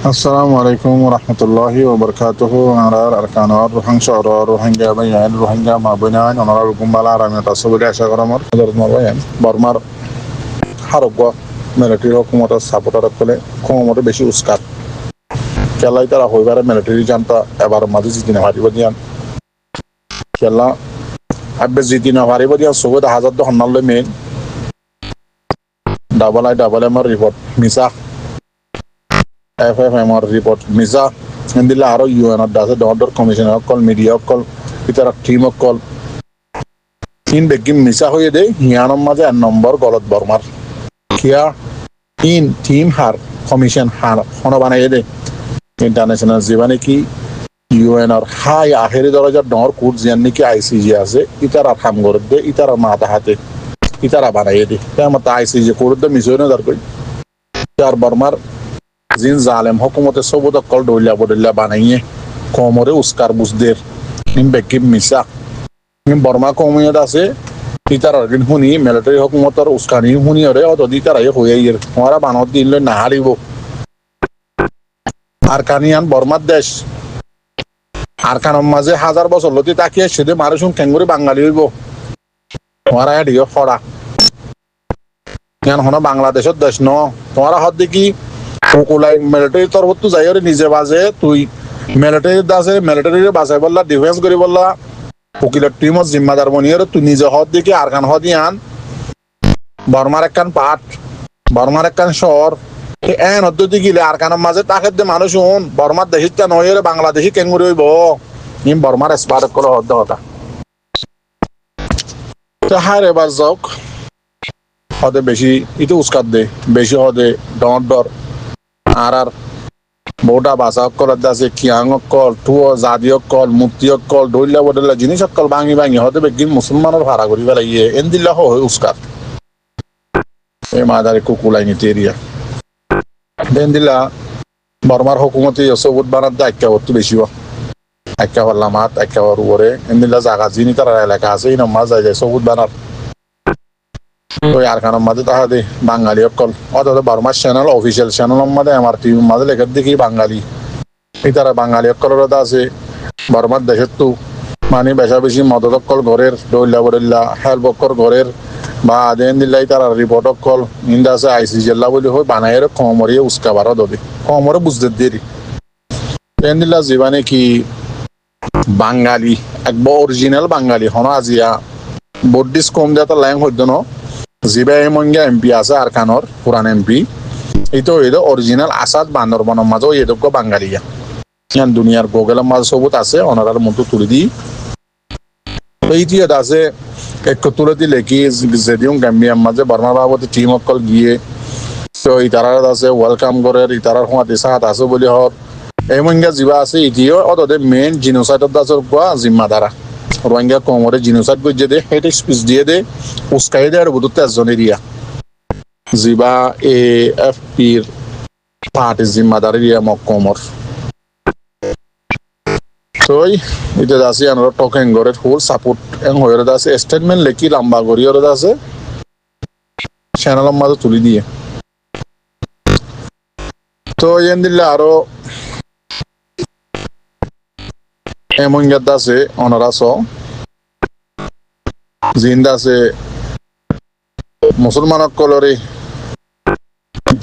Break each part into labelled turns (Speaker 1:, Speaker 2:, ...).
Speaker 1: Assalamu alaikum warahmatullahi wabarakatuh. Arar arkanor rohang shoror rohingya bayan rohingya mabunan onar gumbala rameta sobudi asha koramor dormor bayan বর্মার হারব্য military হুকুমতের supporter করে ক্ষমতা বেশি উস্কার খেলাই তারা হইবারে মিলিটারি জানতা এবার মাঝে জিতি না পারিব দিয়ান খেলা আবে জিতি না পারিব দিয়ান সবুদ হাজার তো হন্নালে মেন ডাবল এমর রিপোর্ট মিসা FFMR report misa endilla aro UN dase donor commissioner call media call itara team call in begim misa hoye de hianom maje number golot bormar kia in team har commission har hono banaye de international জীবনে কি UN আর high আখেরি দরজার donor code জাননি কি ICJ আছে ইতারা কাম করে দে ইতারা মাথা হাতে ইতারা বানায়ে দে তেমত ICJ কোড দে মিশনে দর কই চার বর্মার জিন জালেম হুকুমতে সবুদ কল ডইলা বডইলা বানাইয়ে কোমরে উস্কার বুজদের নিম বেকিম মিসা নিম বর্মা কমিয়ত আছে ইতার অর্গিন হুনি মিলিটারি হুকুমতর উস্কানি হুনি ওরে অত দিতারাই হইয়াইয়ের ওরা বানত দিলে না হারিব আর কানিয়ান বর্মার দেশ আর কানম মাঝে হাজার বছর লতি তাকিয়ে সেদে মানুষুন কেঙ্গুরি বাঙালি হইব ওরা এডিও ফড়া কেন হন বাংলাদেশের দেশ ন তোমারা হদ দেখি ওলাই মিলিটারি তরফত যাই নিজে বাজে তুই মিলিটারি দাসে মিলিটারি বাঁচাই বললা ডিফেন্স করি বললা উকিলের টিমত জিম্মাদার বনিয়ে তুই নিজে হদ দেখি আর খান হদি আন বর্মার একখান পাট বর্মার একখান শহর এন হদ্দি গিলে আর খানের মাঝে তাকে দে মানুষ হন বর্মার দেশিটা নয় বাংলাদেশি কেঙ্গুরি হইব ইম বর্মার এসপার করে হদ্দ হতা হার এবার যাওক হদে বেশি ইটো উস্কাত দে বেশি হদে ডর আর বউটা বাসা অক্কল আছে কিয়াং অক্কল টুয় জাদি অক্কল মুক্তি অক্কল ডইলা বডলা জিনিস অক্কল ভাঙি হতে বেগিন মুসলমানের ভাড়া করি পেলাইয়ে এনদিল্লা হয় উস্কার এই মাদারে কুকুলাই নিতে এরিয়া এনদিল্লা বর্মার হুকুমতি সবুত বানার দা একটা হতো বেশি একটা হল্লাম হাত একটা হওয়ার উপরে এনদিল্লা জায়গা যিনি তার এলাকা আছে এই নাম্বার যায় সবুত বানার ওই আর কারণ মাঝে তাহাতে বাঙালি অকল অথচ বর্মার চ্যানেল অফিসিয়াল চ্যানেল মাঝে আমার টিভির মাঝে লেখার দেখি বাঙালি এই তারা বাঙালি অকলের আছে বর্মার দেশের তো মানে বেশা বেশি মদত অকল ঘরের ডইল্লা বডইল্লা হেল্প অকর ঘরের বা আদেন দিল্লাই তারা রিপোর্ট অকল ইন্দা আছে ICJ বলি হয় বানাইয়ের কমরিয়ে উস্কা বারো দবি কমরে বুঝতে দেরি এন দিল্লা জীবনে কি বাঙালি একবার অরিজিনাল বাঙালি হন আজিয়া বড্ডিস কম দেওয়া তার লাইন হইত ন জিবা এমঙ্গা MP আছে আর কানর পুরান MP এইতো এদো অরিজিনাল আসাদ বান্দরবনের মাঝেও এদোগ্য বাঙালিয়া ইয়ান দুনিয়ার গোগলের মাঝে সবুত আছে অনারার মতো তুলে দিই এইটিও আছে এক তুলে দিলে কি যেদিন গ্যাম্বিয়ার মাঝে বর্মা বাবতী টিম অকল গিয়ে তো ইতারার আছে ওয়েলকাম করে ইতারার সমাধি সাহাত আছে বলি হর এমঙ্গা জিবা আছে ইটিও অতদে মেইন জিনোসাইডত আছে জিম্মাদারা রোহিঙ্গা কোমরে জিনোসাইড করে দে হেড স্পিচ দিয়ে দে উস্কাই দে আর বুধ 13 এরিয়া জিবা AFPর পার্টি জিম্মাদার এরিয়া মকমর তোই এটা আছে আনর টকেন করে ফুল সাপোর্ট এন হয়ে আছে স্টেটমেন্ট লেখি লম্বা করিয়ে আছে চ্যানেলের মাঝে তুলি দিয়ে তো এন দিলে আরো এমন গেদ আছে অনারাস জিন্দা আছে মুসলমান কলরে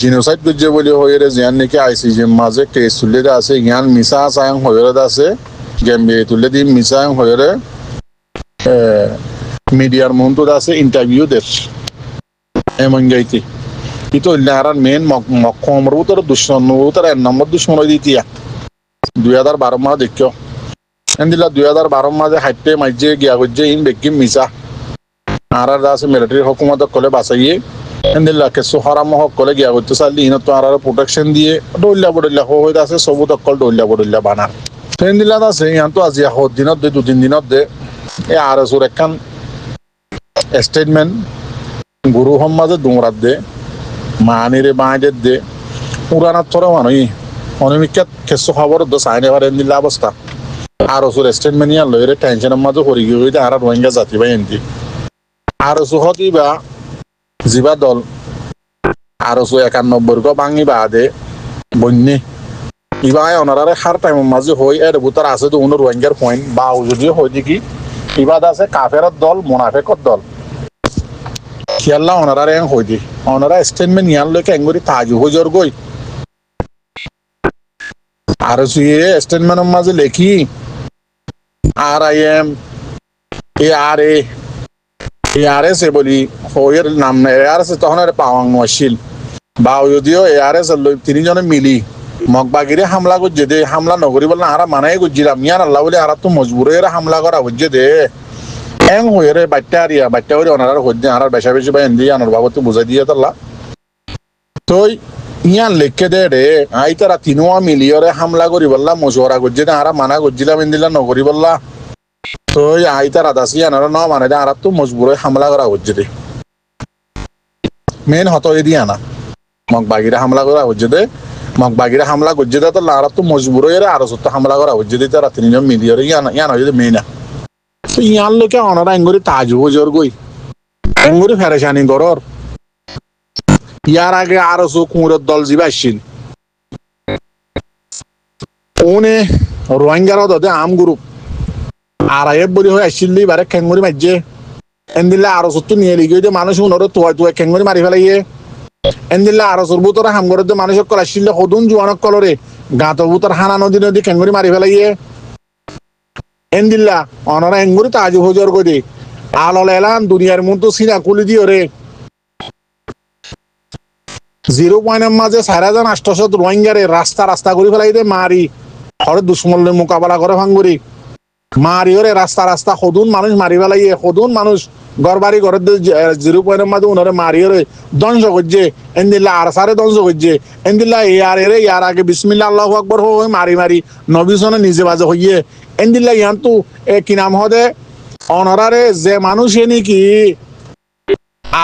Speaker 1: জিনোসাইড করছে বলে হয়ে জিয়ান নাকি ICJ মাঝে কেস তুলে আছে জ্ঞান মিসা সায়ং হয়ে আছে গেমবে তুলে দি মিসা হয়ে মিডিয়ার মন্ত্র আছে ইন্টারভিউ দেশ এমন গাইতে কিন্তু আর মেন মকমর উত্তর দুশ্মন উত্তর 1 নম্বর দুশ্মন দিতিয়া 2012 মাস দেখিও এনদিলা 2012 মাঝে হাইটে মাইজে গিয়া করছে ইন বেকিম মিসা আর আছে মিলিটারি হুকুমত কলে বাঁচাইয়ে এনদিলা কেসু হারাম হক কলে গিয়া করতে চাইলে ইন তো আর প্রোটেকশন দিয়ে ডইল্লা বডইল্লা হয়ে আছে সবুত অকল ডইল্লা বডইল্লা বানার এনদিলা আছে ইয়ান তো আজি দিনত দে 2-3 দিনত দে এ আর সুর একখান স্টেটমেন্ট গুরু সমাজে দুমরাত দে মানিরে বাঁধে দে পুরানার থরে মানুষ অনিমিকাত কেসু খবর দো সাইনে ভার এনদিলা অবস্থা আর ওসুর স্টেটমেন্ট ইয়া লইরে টেনশনের মাঝে পড়ে গিয়ে আর রোহিঙ্গা জাতি বা এনতি আর ওসুহতি বা জিবা দল আর ওসু 91 গো ভাঙি বাদে বন্যে ইবাই অনারারে হার টাইম মাঝে হই এর বুতার আছে তো উনো রোহিঙ্গার পয়েন্ট বা যদিও হই দেখি ইবাদ আছে কাফেরত দল মুনাফেকত দল খেয়াল্লা অনারারে হই দি অনারা স্টেটমেন্ট ইয়ার লইকে এঙ্গুরি তাজু হজর গই আর সুয়ে স্টেটমেন্টের মাঝে লেখি RIM ARS বলি হইয়ের নাম নেই ARS তখন আর পাওয়াং নছিল বা যদিও ARS লই তিনজনে মিলি মগবাগিরে হামলা করছে দে হামলা নগরী বললাম আরা মানাই করছিলাম ইয়ার আল্লাহ বলে আরা তো মজবুরে হামলা করা হচ্ছে দে এং হয়ে রে বাচ্চা আরিয়া বাচ্চা করে ওনারা হচ্ছে আর বেশা বেশি বা এন্দি আনার বাবু বুঝাই দিয়ে তাল্লা তো ইয়ার লেখকে দে রে আই তারা তিনোয়া মিলিয়রে হামলা করি বললা মজুরা করছে দে আরা মানা করছিলাম এন্দিলা নগরী বললা তো আই তারা দাসি আনারা ন মানে দে আরা তো মজবুরে হামলা করা হচ্ছে দে মেন হতো এদি আনা মগবাগিরে হামলা করা হচ্ছে দে মগবাগিরে হামলা করছে দে তো আরা তো মজবুরে আরো সত্য হামলা করা হচ্ছে দে তারা তিনজন মিলিয়রে ইয়ান হয়ে মেইনা তো ইয়ার লোকে অনারা এঙ্গুরি তাজু হজর গই এঙ্গুরি ফেরেশানি গরর ইয়ার আগে আরো কুঁড়ের দল জিবা আসছিল ওনে রোহিঙ্গার দে আম গ্রুপ RIF বলি হয়ে আসছিল বারে খেঙ্গুরি মারছে এন্দিল্লা আরো সত্য নিয়ে লিখে যে মানুষ উনরে তুয়া খেঙ্গুরি মারি ফেলাইয়ে এন্দিল্লা আরো সর্বতরা হামগরের মানুষ কল আসছিল সদুন জোয়ানক কলরে গাঁত বুতর হানা নদী নদী খেঙ্গুরি মারি ফেলাইয়ে এন্দিল্লা অনারা এঙ্গুরি তাজু হজর গদি আলল এলান দুনিয়ার মতো সিনা কুলি দিও রে 0 মাঝে 4,800 রোহিঙ্গারে রাস্তা করে ফেলাই দে মারি হরে দুশ্মনের মোকাবেলা করে ভাঙ্গুরি মারি ওরে রাস্তা সদুন মানুষ মারি ফেলাইয়ে সদুন মানুষ ঘর বাড়ি ঘরের 0 মাঝে উনারে মারি ওরে ধ্বংস করছে এন্দিল্লা আর সারে ধ্বংস করছে এন্দিল্লা ইয়ার আগে বিসমিল্লাহ আল্লাহু আকবার হই মারি নবীসনে নিজে বাজে হইয়ে এন্দিল্লা ইয়ান্তু কি নাম হদে অনারারে যে মানুষ নাকি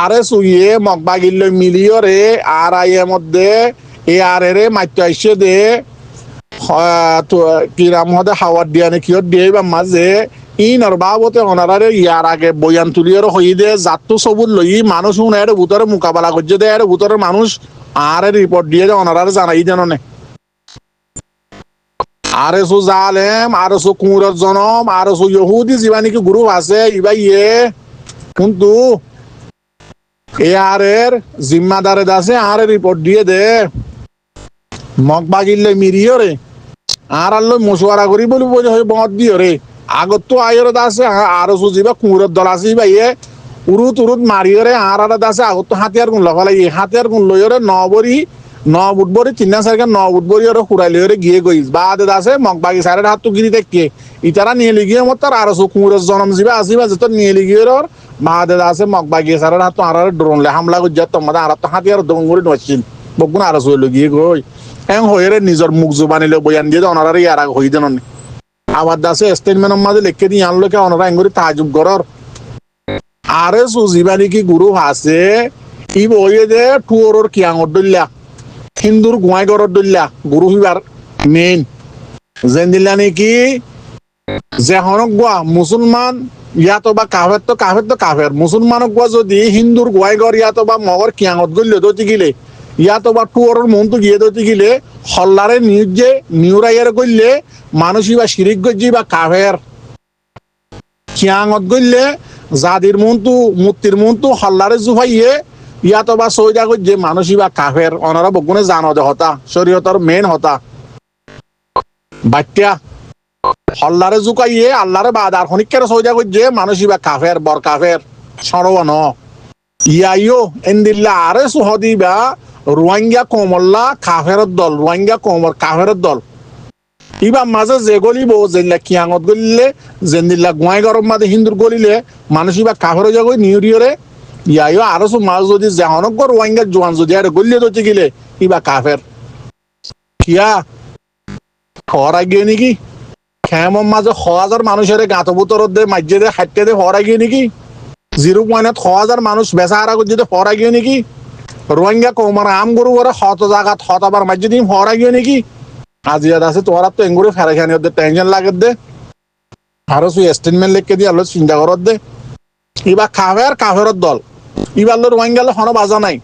Speaker 1: আরে সুইয়ে মগবাগিল মিলিয়রে RIM মধ্যে রে মাত্য আইসে দে কি নাম হদে হাওয়ার দিয়া নে কিয়ত দিয়ে বা মাঝে ইনর বাবতে অনারারে ইয়ার আগে বয়ান তুলিয়র হই দে জাতু সবুর লই মানুষ উনার ভিতরে মোকাবেলা করছে দে এর ভিতরে মানুষ আর রিপোর্ট দিয়ে অনারারে জানাই দেন নে আরএসও জালেম আরএসও কুঁড়ের জনম আরএসও ইহুদি যিবা নাকি গ্রুপ আছে ইবা কিন্তু এর জিম্মাদারে দাসে আর রিপোর্ট দিয়ে দে মগবাগিলে মিরিও রে আর আল্লো মশওয়ারা করি বলি বলে হয় মত দিও রে আগত তো আয়র দাসে আরএসও যিবা কুঁড়ের দল আছে ইবা উরুত মারিও রে আর দাসে আগত তো হাতিয়ার গুণ লগালাই হাতিয়ার গুণ লইরে নবরি 9 বুটবরি 3-4 9 বুটবরি ওরে খুড়াইলে ওরে গিয়ে গইস বাদে দাসে মগবাগি সারের হাত তো গিরি দেখকে ইতারা নিয়ে লিগিয়ে মত তার আরএসও কুঁড়ের জনম যিবা আসিবা যেত নিয়ে লিগিয়ে ওর বাদে দাসে মগবাগি সারের হাত তো আর ড্রোন লে হামলা করে যত তোমাদের আর তো হাতিয়ার দঙ্গুরি নছিল বগুন আরএসও লগিয়ে গই এং হইরে নিজের মুখ জুবানিলে বয়ান দিয়ে অনারা ইয়ার আগে হই দেন আবার দাসে স্টেটমেন্টের মাঝে লিখে দিয়ে আনলোকে অনারা এঙ্গুরি তাজুব গরর RSO যিবা নাকি গ্রুপ আছে ই বইয়ে দে টুয়রর কিয়াঙর দল্লা হিন্দুর গুয়াই গরর দল্লা গ্রুপ ইবার মেইন যেন দিল্লা নাকি যে হনক গোয়া মুসলমান ইয়াতো বা কাফের মুসলমানক গোয়া যদি হিন্দুর গুয়াই গর ইয়াতো বা মগর কিয়াঙত গল্লে দতি গিলে ইয়াতো বা টুয়রর মনটো গিয়ে দতি গিলে হল্লারে নিউরাইয়ার গল্লে মানুষই বা শিরিক গজ্জি বা কাফের কিয়াঙত গল্লে জাদির মনটু মূর্তির মনটু হল্লারে জুফাইয়ে ইয়াতো বা সৈদা গজ্জে মানুষই বা কাফের অনারা বগুনে জানো দে হতা শরীয়তর মেন হতা বাচ্চা হল্লারে জুকাইয়ে আল্লাহরে বাদার খনিকের সৈদা গজ্জে মানুষই বা কাফের বর কাফের সরবন ইয়াইও এন্দিল্লা আরে সুহদিবা রোহিঙ্গা কোমল্লা কাফের দল ইবা মাঝে যে গলিব যেনলা কিয়াঙত গলিলে যেনদিল্লা গুয়াই গরম মাঝে হিন্দুর গলিলে মানুষ ইবা কাফের যাগই নিউরিয়রে ইয়াইও আরো মাছ যদি জাহনক রোহিঙ্গা জোয়ান যদি আর গলিলে তো গিলে ইবা কাফের কিয়া হরা গিয়ে নাকি খেমর মাঝে 1000 মানুষের গাঁত বুতর দে মাঝে দে হাইটে দে হরা গিয়ে নাকি 0.1000 মানুষ বেচা হারা করছে হরা গিয়ে নাকি রোহিঙ্গা কৌমার আম গরু ওরা জায়গা আবার মাঝে দিন হরা গিয়ে নাকি আজিয়াদ আছে তোরা তো এঙ্গুরে ফেরাখানি ওদের টেনশন লাগে দে আরো স্টেটমেন্ট লিখে দিয়ে আলো চিন্তা করত দে ইবা কাফের দল ইবার রোহিঙ্গা হন বাজা নাই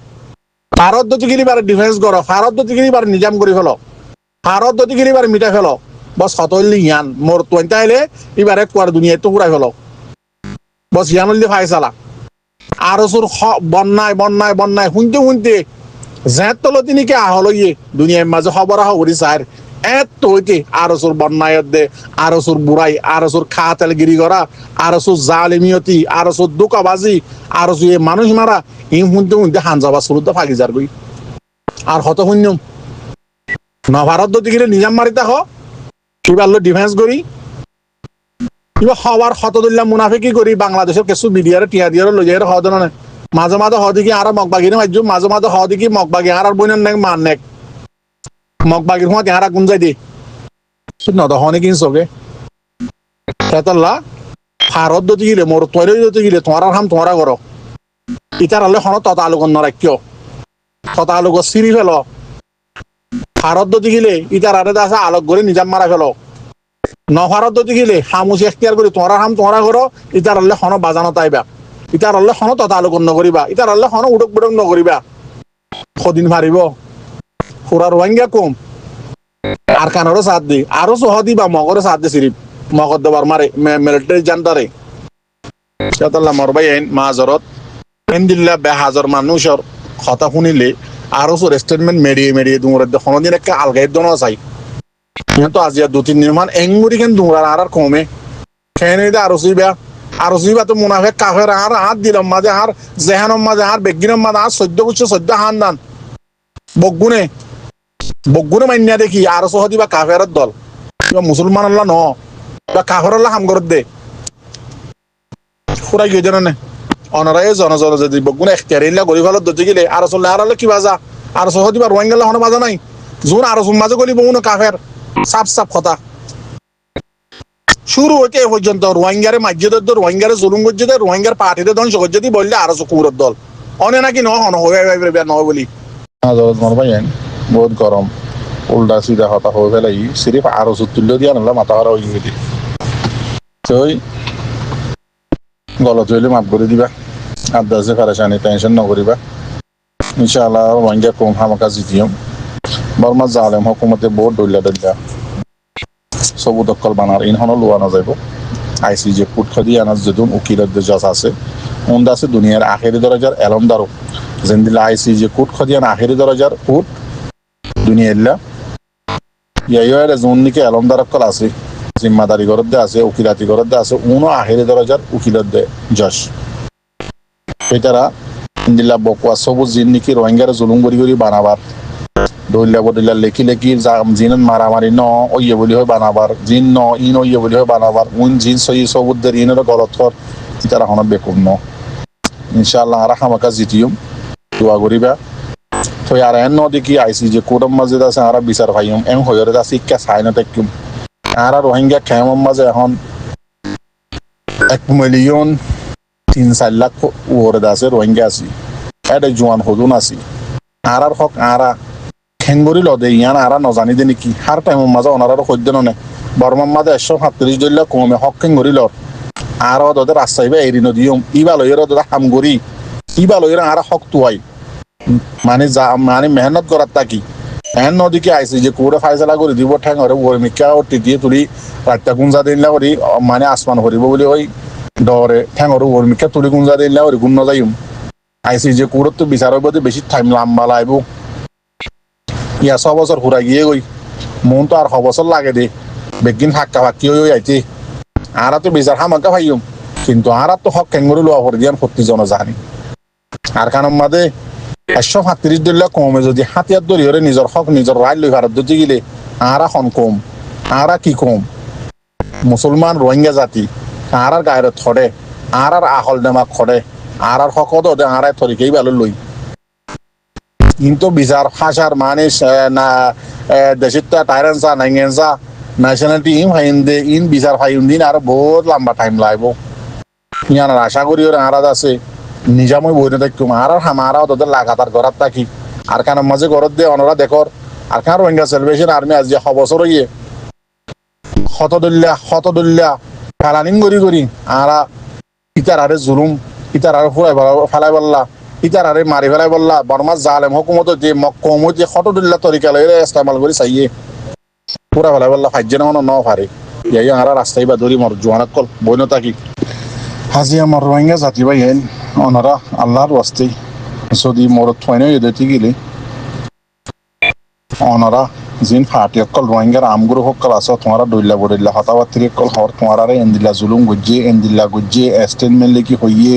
Speaker 1: ভারত দতি গিলি ডিফেন্স করো ভারত দতি গিলি নিজাম করে ফেলো ভারত যদি গিয়ে এবার মিটা ফেলো বস হতলি ইয়ান মোর তোয়াইতে আইলে এবারে কুয়ার দুনিয়ায় তো ঘুরাই ফেলো বস ইয়ান হইলে ফাই চালা আর ওর বন্যায় বন্যায় বন্যায় শুনতে শুনতে জেঁত তলো তিনিকে আহলইয়ে দুনিয়ার মাঝে খবর আহ করি স্যার এত হইতে আর ওর বন্যায় দে আর ওর বুড়াই আর ওর খা তেলগিরি করা আর ওর জালিমিয়তি আর ওর দোকাবাজি আর ওর মানুষ মারা ই শুনতে শুনতে হানজাবা শুরুতে ফাঁকি যার গই আর হত শূন্যম ভারত যদি গিয়ে নিজাম মারিতে হ কিবার ডিফেন্স করি কিবা হওয়ার হতদুল্লাহ মুনাফিকি করি বাংলাদেশের কিছু মিডিয়ারে টিয়া দিয়ে লই যাই হদ না মাঝে মাঝে হদিকে আর মগবাগির মাঝু মাঝে মাঝে হদিকে মগবাগি আর বইনের নেক মান নেক মগবাগির সময় তেহারা গুঞ্জাই দি নদ হনে কিন চকে সেতল্লা ভারত যদি গিলে মোর তৈরি যদি গিলে তোমার হাম তোমারা করো ইটার হলে হন তত আলোকন নরাক্য তত আলোক সিঁড়ি ফেল ভারত যদি গিলে ইটার আরে আছে আলোক করে নিজাম মারা ফেল ভারত যদি গিলে হামুসি এখতিয়ার করি তোমার হাম তোমারা করো ইটার হলে হন বাজানো তাইবা ইটার হলে হন তত আলোকন নকরিবা ইটার হলে হন উডক বুডক নকরিবা সদিন ভারিব ফুরা রোহিঙ্গা কম আর কানরও সাথ দি আরো সহ দিবা মগরে সাথ দি সিরিপ মগর দেবার মারে মিলিটারি জানতারে সেতল্লা মরবাই আইন মাজরত এন্দিল্লা বেহাজর মানুষের কথা শুনিলে আরো স্টেটমেন্ট মেরিয়ে মেরিয়ে দুমরে কোনদিন একটা আলগাই দন চাই তো আজি 2-3 দিন মান এঙ্গুরি কেন দুমরার আর কমে খেয়ে আরো সুইবা তো মুনাফেক কাফের আর হাত দিলাম মাঝে আর জেহানম মাঝে আর বেগিনম মাঝে আর 14 হান দান বগুনে মান্যা দেখি আর সহদি বা কাফেরের দল মুসলমান আল্লাহ ন কাফের আল্লাহ হাম করত দে ফুরাই গিয়ে জানে অনারাই জনজন যদি বগুনে এখতিয়ারিল্লা গরি ফেলত দতি গেলে আর চললে আর কি বাজা আর সহদি বা রোহিঙ্গা হনে বাজা নাই যোন আর মাঝে গলি বগুনে কাফের সাপ সাপ কথা শুরু হইতে এ পর্যন্ত রোহিঙ্গারে মাজ্যদের দল রোহিঙ্গারে জুলুম গজ্জে রোহিঙ্গার পার্টিতে ধ্বংস গজ্জে দি বললে আর কুকুরের দল অনে নাকি নহন হয়ে নয় বলি বহুত গরম উল্টা সিধা হতা হয়ে ফেলাই সিরিফ আরো তুল্য দিয়া নাহলে মাথা হারা হয়ে গেছে তুই গলত হইলে মাফ করে দিবা আদাসে ফারেশানি টেনশন নকরিবা ইনশাআল্লাহ রোহিঙ্গা কম হামাকা জিতিয়ম বর্মা জালেম হুকুমতে বহুত দলিয়া দলিয়া সবু দখল বানার ইনহনো লোয়া না যাইব আইসিজে ফুট খদি আনার যদুন উকিলের জজ আছে উন্দা আছে দুনিয়ার আখেরি দরজার এলমদারও যেদিলা আইসিজে কুট খদিয়ান আখেরি দরজার ফুট দুনিয়াল্লা ইয়াইয়ারে জোননিকে এলমদার কল আছে জিম্মাদারি গরদ্দে আছে উকিলাতি গরদ্দে আছে উনো আখেরি দরজার উকিলের দে জজ এটারা ইন্দিল্লা বকুয়া সবু জিন নিকি রোহিঙ্গার জুলুম করি বানাবার দলিয়া বদলিয়া লেখি জিন মারামারি ন ওইয়ে বলি হয় বানাবার জিন ন ইন ওইয়ে বলি হয় বানাবার উন জিন সই সবুদ্দের ইনের গলতর ইতারা হন বেকুম ন ইনশাআল্লাহ আর হামাকা জিতিয়ম দোয়া করিবা তো আর এন দেখি আইসি যে কোরম মসজিদ আছে আর বিচার ভাইম এম হইরে আছে ইকা সাইনা তেকুম আর রোহিঙ্গা খেমম মাঝে এখন 1,3,4,00,000 ওরে আছে রোহিঙ্গা আছে এটা জোয়ান হদুন আছে আর হক আর খেঙ্গরি লদে ইয়ান আর নজানি দে নাকি হার টাইম মাঝে ওনারা সদ্য নে বর্মার মাঝে 137 দলিয়া কমে হক খেঙ্গরি লর আর ওদের রাস্তাইবা এরি নদিয়ম ইবা লইয়ের ওদের হামগরি ইবা লইয়ের আর হক তুয়াই মানে মেহনত করার তাকি এন নদীকে আইসি যে কোরে ফাইসলা করে দিব ঠ্যাং হরে মিকা টিকিয়ে তুলি রাতটা গুঞ্জা দিনলা করি মানে আসমান করিব বলে ওই ডরে ঠ্যাং হরে মিকা তুলি গুঞ্জা দিনলা করি গুণ নযাইম আইসি যে কোরত তো বিচারের মধ্যে বেশি টাইম লম্বা লাগব ইয়া 6 বছর ঘুরা গিয়ে গই মন তো আর 6 বছর লাগে দে বেগিন ফাঁকা ফাঁকি হয়ে আইতে আর তো বিচার হামাকা ভাইম কিন্তু আর তো হক ক্যাঙ্গরি লোয়া করে দিয়ান প্রতি জন জানি আর কারণ মাদে 137 দলিয়া কমে যদি হাতিয়ার ধরি হরে নিজের হক নিজের রায় লই ভারত দিতে গেলে আর এখন কম আর কি কম মুসলমান রোহিঙ্গা জাতি আর গায়ের থরে আর আহল দেমা খড়ে আর হকত দে আর থরিকেই ভালো লই কিন্তু বিচার ভাষার মানে না দেশের টাইরেন্সা নাইগেন্সা ন্যাশনালিটি ফাইন্দে ইন বিচার ফাইন দিন আর বহুত লম্বা টাইম লাগব ইয়ান আশা করি ওর আরাদ আছে নিজামই বইনে দেখুম আর হামারা ওদের লাগাতার করার থাকি আর কারণ মাঝে গরত দিয়ে অনরা দেখর আর কারণ রোহিঙ্গা সেলিব্রেশন আর্মি আজ যে বছর ইয়ে হতদল্যা ফেলানিং করি আর ইতার আরে জুলুম ইতার আরে ফেলাই বললা ইতার আরে মারি ফেলাই বললা বর্মা জালেম হুকুমত যে কমত যে হতদল্যা তরিকা লইরে ইস্তেমাল করি চাইয়ে পুরা ফেলা বললা ফাইজে না ন পারে ইয়াই আর রাস্তায় বা ধরি মর জোয়ানা কল বইন থাকি হাজি আমার রোহিঙ্গা জাতি ভাই হেন ওনারা আল্লাহর ওয়াস্তে যদি মোর থয়নে এদেতি গেলে ওনারা জিন ফাটি অকল রোহিঙ্গার আমগুরু হকল আছে তোমারা দইলা বড়িলা হতাবাত্রি অকল হর তোমারা এন্দিলা জুলুম গজ্জে এন্দিলা গজ্জে স্টেটমেন্ট লেকি হইয়ে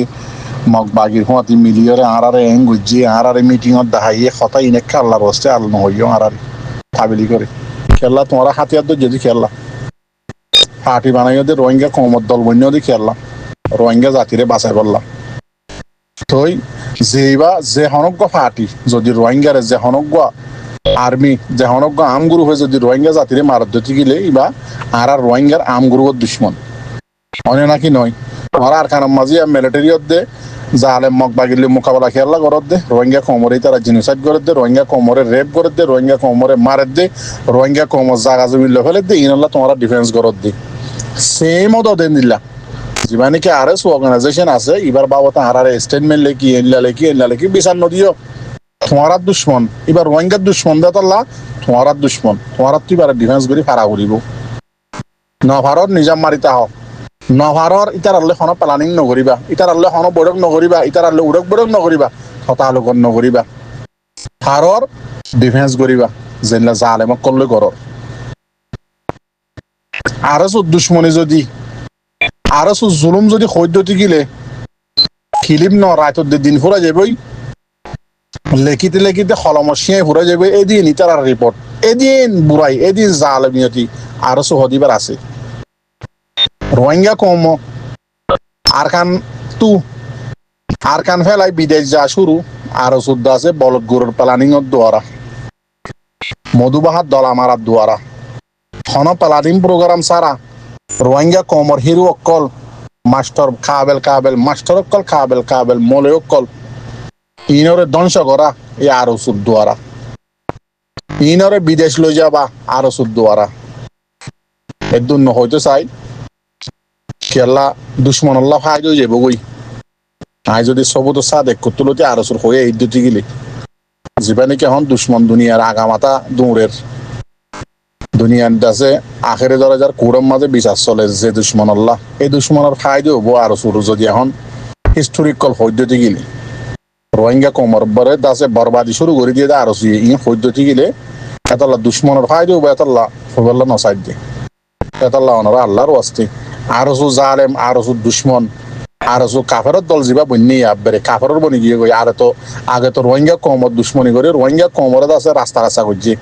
Speaker 1: মগ বাগির হুঁয়াতি মিলিয়রে আরারে এং গজ্জে আরারে মিটিংত দাহাইয়ে হতা ইনেক আল্লাহর ওয়াস্তে আল্লাহ নহইও আরারে তাবিলি করে খেলা তোমারা হাতিয়ার তো যদি খেলা পার্টি বানাইও দে রোহিঙ্গা কমত দল বন্য দি খেলা রোহিঙ্গা জাতিরে বাঁচাই বললাম তই যেইবা যে হনজ্ঞ পার্টি যদি রোহিঙ্গারে যে হনজ্ঞ আর্মি যে হনজ্ঞ আমগুরু হয়ে যদি রোহিঙ্গা জাতিরে মারত দিতে গেলে ইবা আর রোহিঙ্গার আমগুরুর দুশ্মন অনে নাকি নয় ওরা আর খানার মাঝে মিলিটারিয়ত দে জালে মগ বাগিলে মোকাবেলা খেলা করত দে রোহিঙ্গা কোমরে তারা জিনোসাইড করে দে রোহিঙ্গা কোমরে রেপ করে দে রোহিঙ্গা কোমরে মারে দে রোহিঙ্গা কোমর জাগা জমি ফেলে দে ইনল্লা তোমরা ডিফেন্স করত দে সেম অত দেন দিলা যিমানে কি আর এস অর্গানাইজেশন আছে এবার বাবতা আর স্টেটমেন্ট লেখি এনলা লেখি বিচার নদিও তোমার দুশ্মন এবার রোহিঙ্গার দুশ্মন দেতাল্লা তোমার দুশ্মন তোমার তুই এবার ডিফেন্স করে ফারা করিব নভারত নিজাম মারিতা হক নভারর ইটার আল্লে কোনো প্লানিং নকরিবা ইটার আল্লে কোনো বৈঠক নকরিবা ইটার আল্লে উড়ক বৈঠক নকরিবা হতালোকন নকরিবা হারর ডিফেন্স করিবা যেনলা জালেমক করলে করর আর দুশ্মনী যদি আর জুলুম যদি সৈদ্যতি গিলে ফিলিম ন রায়তর দিন ফুরা যাবই লেখিতে লেখিতে খলমসিয়ায় ফুরা যাবে এদিন ইটার রিপোর্ট এদিন বুড়াই এদিন জালেমিয়তি আর হদিবার আছে রোহিঙ্গা কম আর কান ফেলাই বিদেশ যা শুরু আর শুদ্ধ আছে বলদ গরুর প্লানিং দ্বারা মধুবাহার দলা মারার দ্বারা হন প্লানিং প্রোগ্রাম সারা রোহিঙ্গা কমর হিরো অকল মাস্টার কাবেল মলে অকল ইনরে ধ্বংস করা এই আরো সুদ দ্বারা ইনরে বিদেশ লই যাবা আরো সুদ দ্বারা এর জন্য হয়তো চাই খেলা দুশ্মন আল্লাহ ফায়দ হয়ে যাবো গই আই যদি সবুতো সাদেক কুতুলতে আরসুর হয়ে এই দুটি গেলে জীবানি কেমন দুশ্মন দুনিয়ার আগামাতা দৌড়ের দুনিয়ার দাসে আখেরে দরজার কুরম মাঝে বিচার চলে যে দুশ্মন আল্লাহ এই দুশ্মনের ফায়দ হবো আরসুর যদি এখন হিস্টোরিক্যাল পদ্ধতি গেলে রোহিঙ্গা কোমর বরে দাসে বরবাদি শুরু করে দিয়ে আরসু ই পদ্ধতি গেলে এতলা দুশ্মনের ফায়দ হবো এতলা হবল্লা নসাইড দিয়ে এতলা ওনারা আল্লাহর ওয়াস্তে আরসু জালেম আরসু দুশ্মন আরসু কাফেরত দল যাবা বন্যে আবেরে কাফেরর বনি গিয়ে গই আর তো আগে তো রোহিঙ্গা কমত দুশ্মনী করে রোহিঙ্গা কমরত আছে রাস্তা রাস্তা করছে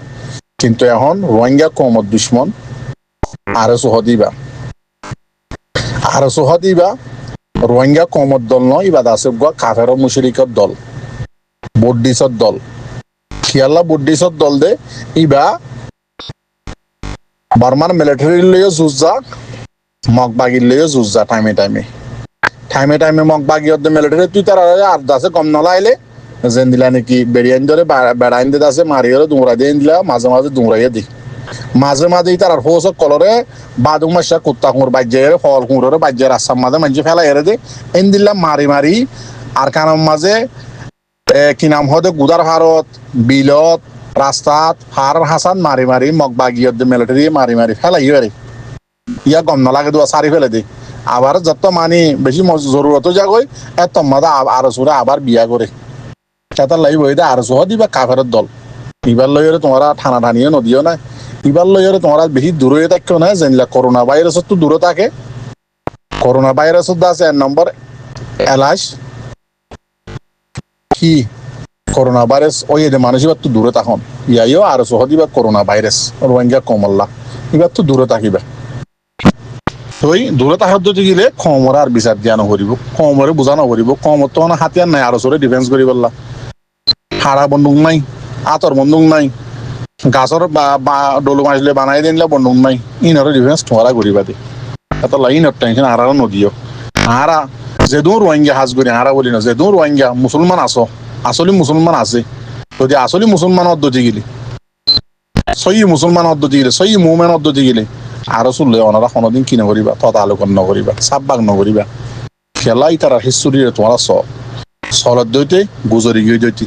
Speaker 1: কিন্তু এখন রোহিঙ্গা কমত দুশ্মন আরসু হদিবা রোহিঙ্গা কমত দল নয় ইবাদ আছে কাফের মুশরিকর দল বড্ডিসর দল খেয়াল্লা বড্ডিসর দল দে ইবা বর্মার মিলিটারি লইও যুজা মগ বাগির লইও যুজা টাইমে মগ বাগি মিলিটারি তুই তার আর দাসে কম নলাইলে যেন দিলা নাকি বেরিয়ান ধরে বেড়াইন দিয়ে দাসে মারিয়ে দুমরা দিয়ে দিলা মাঝে মাঝে দুমরাইয়া দি মাঝে তার আর হোস কলরে বাদুক মাসা কুত্তা কুঁড় বাজ্যে ফল কুঁড়রে বাজ্যে রাস্তার মাঝে মানুষ ফেলা এরে দে এন দিল্লা মারি আর কানার মাঝে কি নাম হতে গুদার ভারত বিলত রাস্তাত হার হাসান মারি মগ বাগিয়ত মিলিটারি মারি ফেলাই এরে ইয়া গম নালাগে দোয়া সারি ফেলে দে আবার যত মানি বেশি জরুরত যাগই এত মাদা আরো সুরে আবার বিয়া করে সেটার লাগি বই দে আরো সহ দিবা কাফের দল এবার লইরে তোমরা ঠানা ঠানিও নদীও না এবার লইরে তোমরা বেশি দূরে থাকো না জানলা করোনা ভাইরাসত তো দূরে থাকে করোনা ভাইরাসত আছে এক নম্বর এলাশ কি করোনা ভাইরাস ওই যে মানুষ এবার তো দূরে থাকুন ইয়াইও আরো সহ দিবা করোনা ভাইরাস রোহিঙ্গা কমল্লা এবার তো দূরে থাকিবা ওই দূরে থাকার যদি গেলে কমর আর বিচার দিয়া নকরিব কমরে বোঝা নকরিব কমর তো হাতিয়ার নাই আরো সরে ডিফেন্স করি বললা হাড়া বন্দুক নাই আতর বন্দুক নাই গাছর ডলু মাছলে বানাই দিনলে বন্দুক নাই ইনরে ডিফেন্স তোমারা করিবা দে এত লাইনত টেনশন আর নদিও আরা যেদু রোহিঙ্গা হাজ করি আরা বলি না যেদু রোহিঙ্গা মুসলমান আছো আসলে মুসলমান আছে যদি আসলে মুসলমান অদ্দতি গেলি সই মুসলমান অদ্দতি গেলে সই মুমেন অদ্দতি গেলে আরো চললে ওনারা কোনোদিন কি নকরিবা তদালোকন নকরিবা সাববাগ নকরিবা খেলাই তারা হিস্টোরিরে তোমারা চলত দইতে গুজরি গিয়ে দইতে